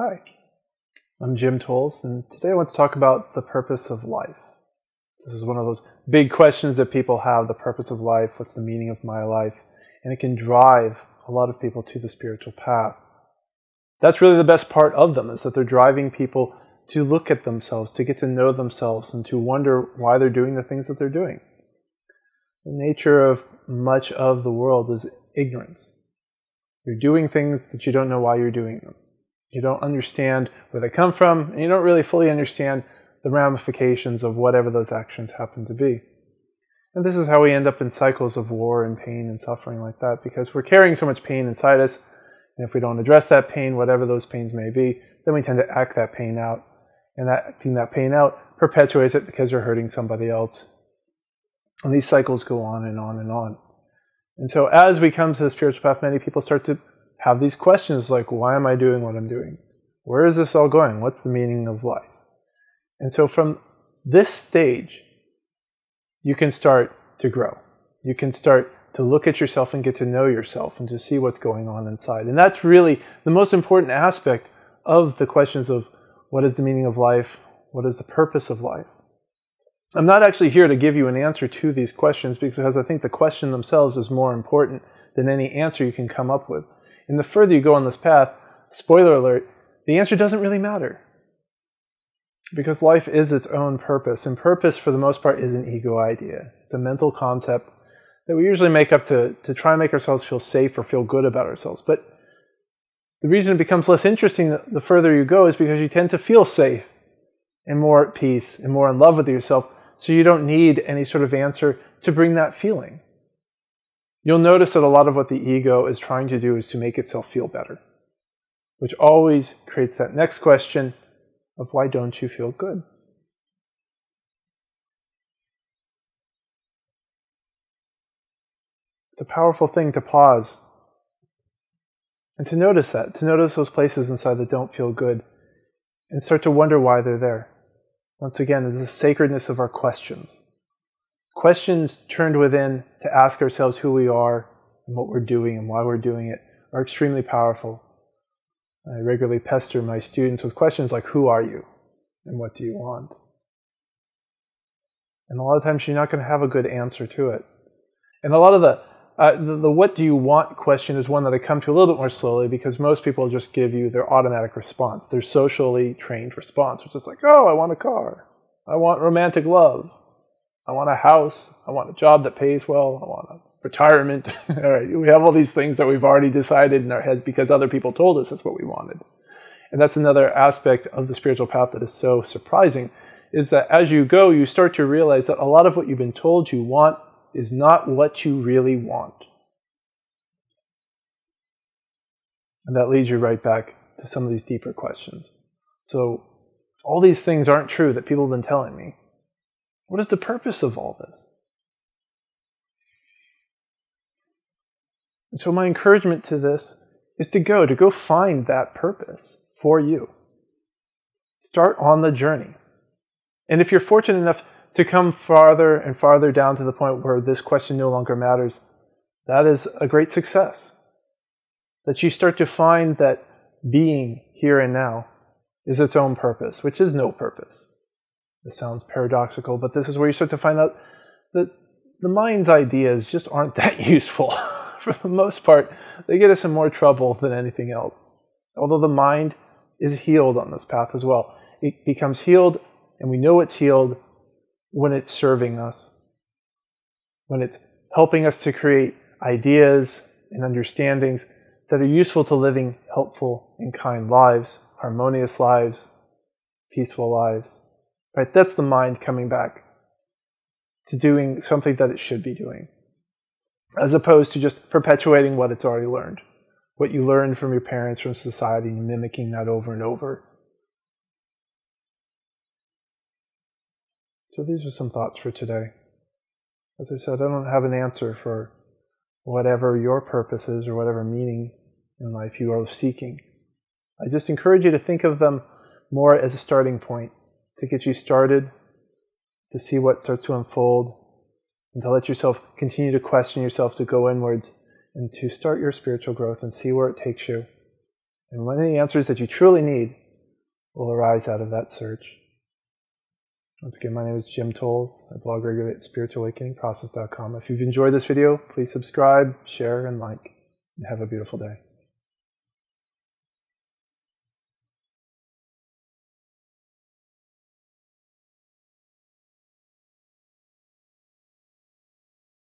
Hi, I'm Jim Tolles, and today I want to talk about the purpose of life. This is one of those big questions that people have, the purpose of life, what's the meaning of my life, and it can drive a lot of people to the spiritual path. That's really the best part of them, is that they're driving people to look at themselves, to get to know themselves, and to wonder why they're doing the things that they're doing. The nature of much of the world is ignorance. You're doing things that you don't know why you're doing them. You don't understand where they come from, and you don't really fully understand the ramifications of whatever those actions happen to be. And this is how we end up in cycles of war and pain and suffering like that, because we're carrying so much pain inside us, and if we don't address that pain, whatever those pains may be, then we tend to act that pain out. And acting that pain out perpetuates it because you're hurting somebody else. And these cycles go on and on and on. And so as we come to the spiritual path, many people start to have these questions like, why am I doing what I'm doing? Where is this all going? What's the meaning of life? And so from this stage, you can start to grow. You can start to look at yourself and get to know yourself and to see what's going on inside. And that's really the most important aspect of the questions of what is the meaning of life? What is the purpose of life? I'm not actually here to give you an answer to these questions because I think the question themselves is more important than any answer you can come up with. And the further you go on this path, spoiler alert, the answer doesn't really matter. Because life is its own purpose, and purpose for the most part is an ego idea. It's a mental concept that we usually make up to try and make ourselves feel safe or feel good about ourselves. But the reason it becomes less interesting the further you go is because you tend to feel safe and more at peace and more in love with yourself, so you don't need any sort of answer to bring that feeling. You'll notice that a lot of what the ego is trying to do is to make itself feel better, which always creates that next question of why don't you feel good? It's a powerful thing to pause and to notice that, to notice those places inside that don't feel good and start to wonder why they're there. Once again, it's the sacredness of our questions. Questions turned within to ask ourselves who we are and what we're doing and why we're doing it are extremely powerful. I regularly pester my students with questions like, who are you and what do you want? And a lot of times you're not going to have a good answer to it. And a lot of the what do you want question is one that I come to a little bit more slowly, because most people just give you their automatic response, their socially trained response, which is like, oh, I want a car. I want romantic love. I want a house. I want a job that pays well. I want a retirement. All right, we have all these things that we've already decided in our heads because other people told us that's what we wanted. And that's another aspect of the spiritual path that is so surprising, is that as you go, you start to realize that a lot of what you've been told you want is not what you really want. And that leads you right back to some of these deeper questions. So, all these things aren't true that people have been telling me. What is the purpose of all this? And so my encouragement to this is to go find that purpose for you. Start on the journey. And if you're fortunate enough to come farther and farther down to the point where this question no longer matters, that is a great success. That you start to find that being here and now is its own purpose, which is no purpose. This sounds paradoxical, but this is where you start to find out that the mind's ideas just aren't that useful. For the most part, they get us in more trouble than anything else. Although the mind is healed on this path as well. It becomes healed, and we know it's healed when it's serving us. When it's helping us to create ideas and understandings that are useful to living helpful and kind lives, harmonious lives, peaceful lives. Right? That's the mind coming back to doing something that it should be doing, as opposed to just perpetuating what it's already learned. What you learned from your parents, from society, and mimicking that over and over. So these are some thoughts for today. As I said, I don't have an answer for whatever your purpose is or whatever meaning in life you are seeking. I just encourage you to think of them more as a starting point, to get you started, to see what starts to unfold, and to let yourself continue to question yourself, to go inwards, and to start your spiritual growth and see where it takes you. And one of the answers that you truly need will arise out of that search. Once again, my name is Jim Tolles. I blog regularly at spiritualawakeningprocess.com. If you've enjoyed this video, please subscribe, share, and like. And have a beautiful day.